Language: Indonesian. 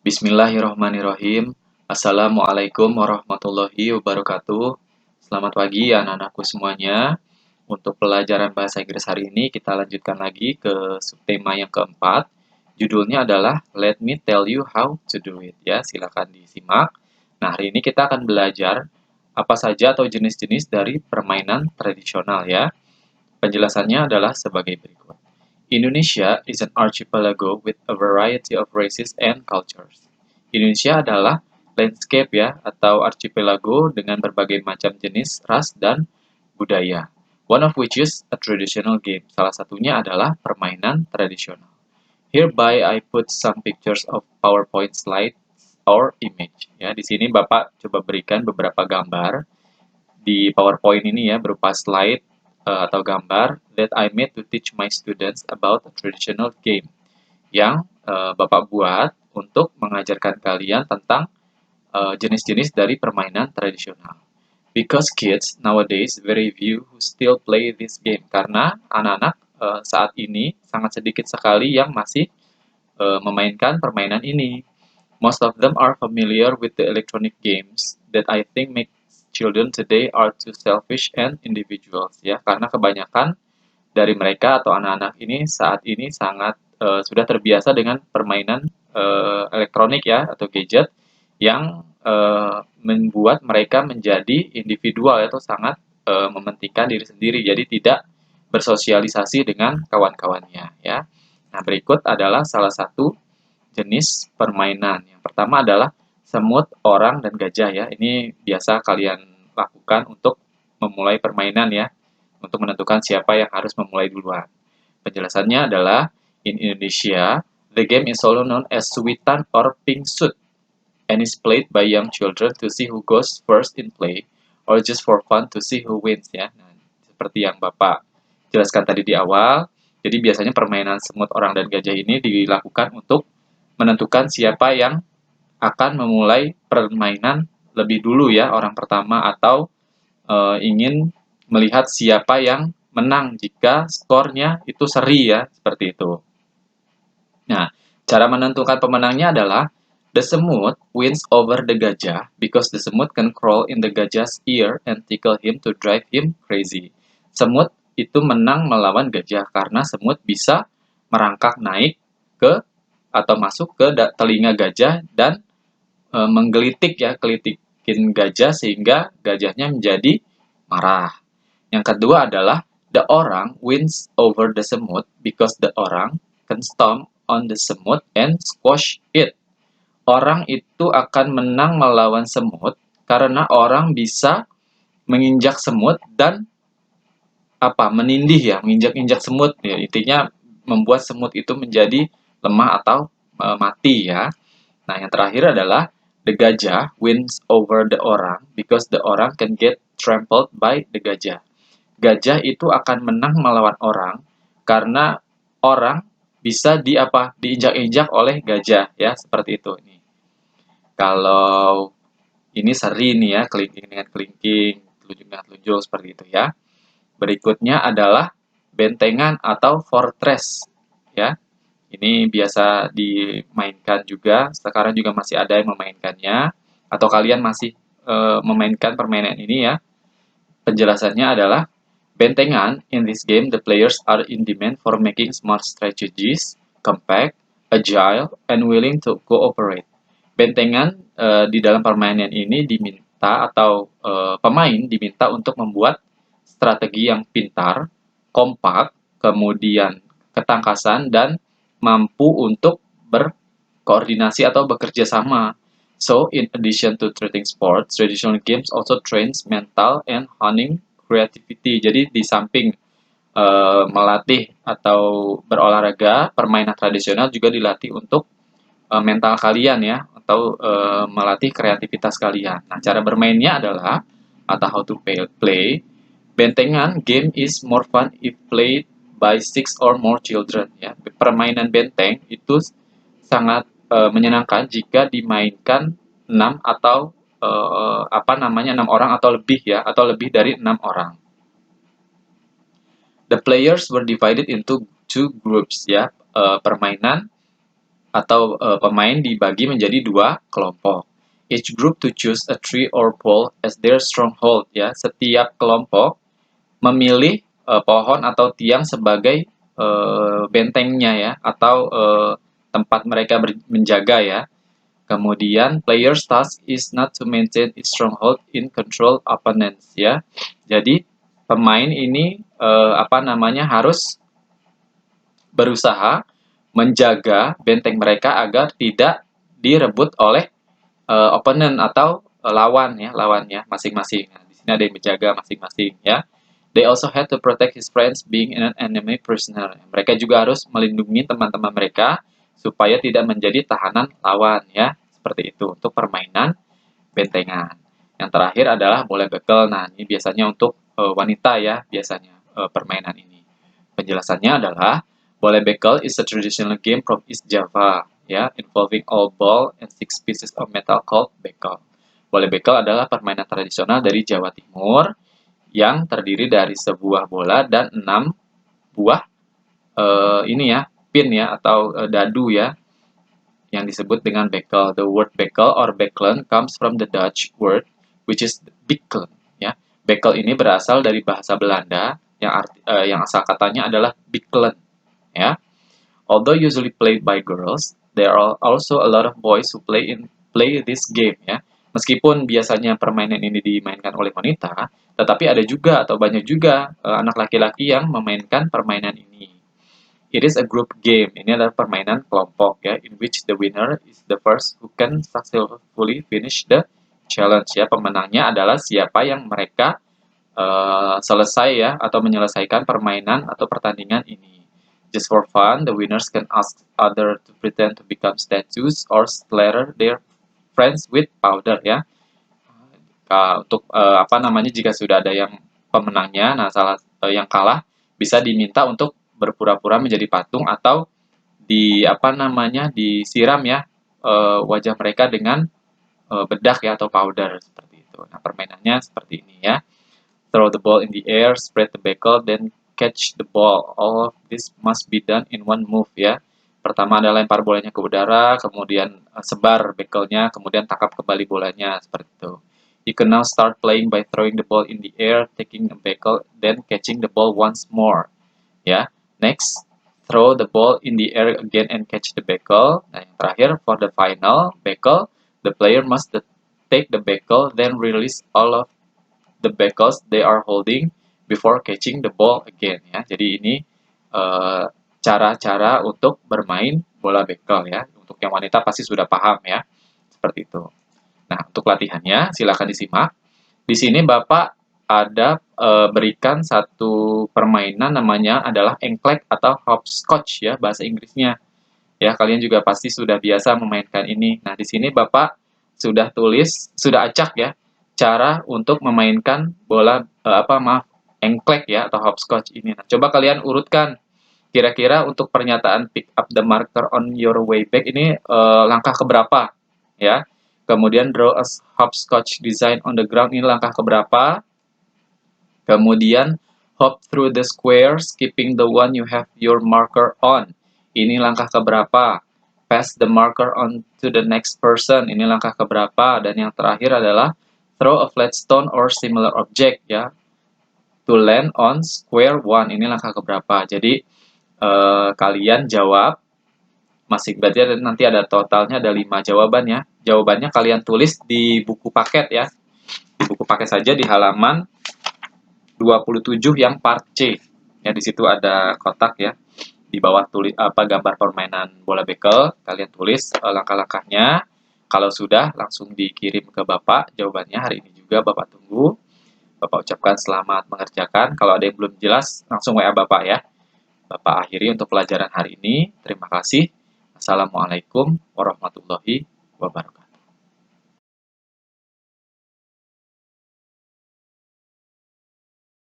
Bismillahirrahmanirrahim. Assalamualaikum warahmatullahi wabarakatuh. Selamat pagi anak-anakku semuanya. Untuk pelajaran bahasa Inggris hari ini kita lanjutkan lagi ke subtema yang keempat. Judulnya adalah Let me tell you how to do it. Ya, silakan disimak. Nah, hari ini kita akan belajar apa saja atau jenis-jenis dari permainan tradisional ya. Penjelasannya adalah sebagai berikut. Indonesia is an archipelago with a variety of races and cultures. Indonesia adalah landscape ya, atau archipelago dengan berbagai macam jenis, ras, dan budaya. One of which is a traditional game. Salah satunya adalah permainan tradisional. Hereby I put some pictures of PowerPoint slides or image. Ya, di sini Bapak coba berikan beberapa gambar di PowerPoint ini ya, berupa slide atau gambar that I made to teach my students about a traditional game yang Bapak buat untuk mengajarkan kalian tentang jenis-jenis dari permainan tradisional. Because kids nowadays very few who still play this game. Karena anak-anak saat ini sangat sedikit sekali yang masih memainkan permainan ini. Most of them are familiar with the electronic games that I think make children today are too selfish and individuals ya, karena kebanyakan dari mereka atau anak-anak ini saat ini sangat sudah terbiasa dengan permainan elektronik ya atau gadget yang membuat mereka menjadi individual atau sangat mementingkan diri sendiri, jadi tidak bersosialisasi dengan kawan-kawannya ya. Nah, berikut adalah salah satu jenis permainan. Yang pertama adalah semut, orang, dan gajah ya. Ini biasa kalian lakukan untuk memulai permainan ya, untuk menentukan siapa yang harus memulai duluan. Penjelasannya adalah, in Indonesia, the game is also known as suwitan or pink suit, and is played by young children to see who goes first in play, or just for fun to see who wins ya. Nah, seperti yang Bapak jelaskan tadi di awal, jadi biasanya permainan semut, orang, dan gajah ini dilakukan untuk menentukan siapa yang akan memulai permainan lebih dulu ya, orang pertama, atau ingin melihat siapa yang menang jika skornya itu seri ya, seperti itu. Nah, cara menentukan pemenangnya adalah the semut wins over the gajah because the semut can crawl in the gajah's ear and tickle him to drive him crazy. Semut itu menang melawan gajah karena semut bisa merangkak naik ke atau masuk ke telinga gajah dan menggelitik ya, gelitikin gajah sehingga gajahnya menjadi marah. Yang kedua adalah the orang wins over the semut because the orang can stomp on the semut and squash it. Orang itu akan menang melawan semut karena orang bisa menginjak semut dan menindih ya, menginjak-injak semut ya, intinya membuat semut itu menjadi lemah atau mati ya. Nah, yang terakhir adalah the gajah wins over the orang because the orang can get trampled by the gajah. Gajah itu akan menang melawan orang karena orang bisa diinjak-injak oleh gajah ya, seperti itu nih. Kalau ini seri nih ya, kelingking dengan kelingking, telunjuk dengan telunjuk, seperti itu ya. Berikutnya adalah bentengan atau fortress ya. Ini biasa dimainkan juga, sekarang juga masih ada yang memainkannya, atau kalian masih memainkan permainan ini ya. Penjelasannya adalah, bentengan, in this game the players are in demand for making smart strategies, compact, agile, and willing to cooperate. Bentengan di dalam permainan ini diminta atau pemain diminta untuk membuat strategi yang pintar, kompak, kemudian ketangkasan, dan mampu untuk berkoordinasi atau bekerja sama. So, in addition to training sports, traditional games also trains mental and honing creativity. Jadi, di samping melatih atau berolahraga, permainan tradisional juga dilatih untuk mental kalian ya, atau melatih kreativitas kalian. Nah, cara bermainnya adalah, atau how to play, bentengan game is more fun if played by 6 or more children ya. Permainan benteng itu sangat menyenangkan jika dimainkan 6 atau 6 orang atau lebih ya, atau lebih dari 6 orang. The players were divided into two groups ya. Permainan atau pemain dibagi menjadi dua kelompok. Each group to choose a tree or pole as their stronghold, ya. Setiap kelompok memilih pohon atau tiang sebagai bentengnya, ya, atau tempat mereka menjaga, ya. Kemudian player's task is not to maintain its stronghold in control opponents, ya. Jadi pemain ini harus berusaha menjaga benteng mereka agar tidak direbut oleh opponent atau lawannya masing-masing. Nah, di sini ada yang menjaga masing-masing, ya. They also had to protect his friends being an enemy prisoner. Mereka juga harus melindungi teman-teman mereka supaya tidak menjadi tahanan lawan, ya. Seperti itu untuk permainan bentengan. Yang terakhir adalah bola bekel. Nah, ini biasanya untuk wanita, ya, biasanya permainan ini. Penjelasannya adalah bola bekel is a traditional game from East Java, ya, involving all ball and 6 pieces of metal called bekel. Bola bekel adalah permainan tradisional dari Jawa Timur yang terdiri dari sebuah bola dan 6 buah pin, ya, atau dadu, ya, yang disebut dengan bekel. The word bekel or bekelen comes from the Dutch word which is bikkelen, ya. Bekel ini berasal dari bahasa Belanda yang asal katanya adalah bikkelen, ya. Although usually played by girls, there are also a lot of boys who play this game, ya. Meskipun biasanya permainan ini dimainkan oleh wanita, tetapi ada juga atau banyak juga anak laki-laki yang memainkan permainan ini. It is a group game. Ini adalah permainan kelompok, ya, in which the winner is the first who can successfully finish the challenge, ya. Pemenangnya adalah siapa yang mereka selesai, ya, atau menyelesaikan permainan atau pertandingan ini. Just for fun, the winners can ask other to pretend to become statues or splatter their friends with powder, ya. Untuk jika sudah ada yang pemenangnya, nah yang kalah bisa diminta untuk berpura-pura menjadi patung atau disiram, ya, wajah mereka dengan bedak, ya, atau powder seperti itu. Nah, permainannya seperti ini, ya. Throw the ball in the air, spread the bekel, then catch the ball. All of this must be done in one move, ya. Pertama adalah lempar bolanya ke udara, kemudian sebar bekelnya, kemudian tangkap kembali bolanya, seperti itu. You can now start playing by throwing the ball in the air, taking a bekel, then catching the ball once more, ya. Next, throw the ball in the air again and catch the bekel. Nah, yang terakhir, for the final bekel, the player must take the bekel, then release all of the bekels they are holding before catching the ball again, ya. Jadi ini cara-cara untuk bermain bola bekel, ya. Untuk yang wanita pasti sudah paham, ya. Seperti itu. Nah, untuk latihannya silakan disimak. Di sini Bapak ada berikan satu permainan namanya adalah engklek atau hopscotch, ya, bahasa Inggrisnya. Ya, kalian juga pasti sudah biasa memainkan ini. Nah, di sini Bapak sudah acak, ya, cara untuk memainkan bola engklek, ya, atau hopscotch ini. Nah, coba kalian urutkan kira-kira untuk pernyataan pick up the marker on your way back ini langkah keberapa, ya. Kemudian draw a hopscotch design on the ground ini langkah keberapa. Kemudian hop through the square skipping the one you have your marker on. Ini langkah keberapa. Pass the marker on to the next person. Ini langkah keberapa. Dan yang terakhir adalah throw a flat stone or similar object, ya, to land on square one. Ini langkah keberapa. Jadi kalian jawab berarti nanti ada totalnya ada 5 jawaban, ya. Jawabannya kalian tulis di buku paket, ya. Di buku paket saja di halaman 27 yang part C. Ya, di situ ada kotak, ya. Di bawah gambar permainan bola bekel, kalian tulis langkah-langkahnya. Kalau sudah, langsung dikirim ke Bapak jawabannya. Hari ini juga Bapak tunggu. Bapak ucapkan selamat mengerjakan. Kalau ada yang belum jelas, langsung WA Bapak, ya. Bapak akhiri untuk pelajaran hari ini. Terima kasih. Assalamualaikum warahmatullahi wabarakatuh.